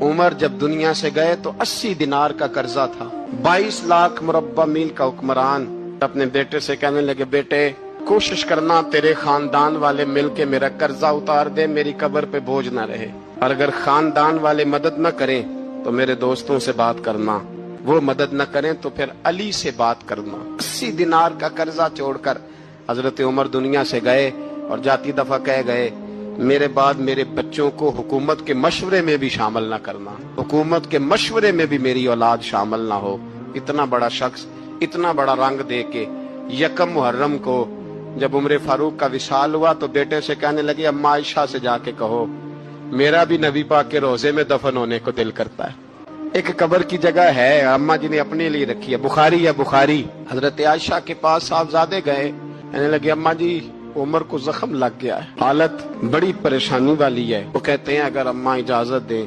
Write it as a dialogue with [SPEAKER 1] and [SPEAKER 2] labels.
[SPEAKER 1] उमर जब दुनिया से गए तो 80 दिनार का कर्जा था। 22 लाख मुरब्बा मील का हुक्मरान अपने बेटे से कहने लगे, बेटे कोशिश करना तेरे खानदान वाले मिलके मेरा कर्जा उतार दे, मेरी कब्र पे बोझ ना रहे। और अगर खानदान वाले मदद न करें तो मेरे दोस्तों से बात करना, वो मदद न करें तो फिर अली से बात करना। 80 दिनार का कर्जा छोड़कर हजरत उमर दुनिया से गए और जाती दफा कह गए, मेरे बाद मेरे बच्चों को हुकूमत के मशवरे में भी शामिल ना करना, हुकूमत के मशवरे में भी मेरी औलाद शामिल ना हो। इतना बड़ा शख्स इतना बड़ा रंग दे के यकम मुहर्रम को जब उम्र फारूक का विशाल हुआ तो बेटे से कहने लगे, अम्मा आयशा से जाके कहो मेरा भी नबी पाक के रोजे में दफन होने को दिल करता है। एक कब्र की जगह है अम्मा जी ने अपने लिए रखी है, बुखारी या बुखारी। हजरत आयशा के पास साहबजादे गए, कहने लगे, अम्मा जी उमर को जख्म लग गया है, हालत बड़ी परेशानी वाली है। वो कहते हैं अगर अम्मा इजाजत दें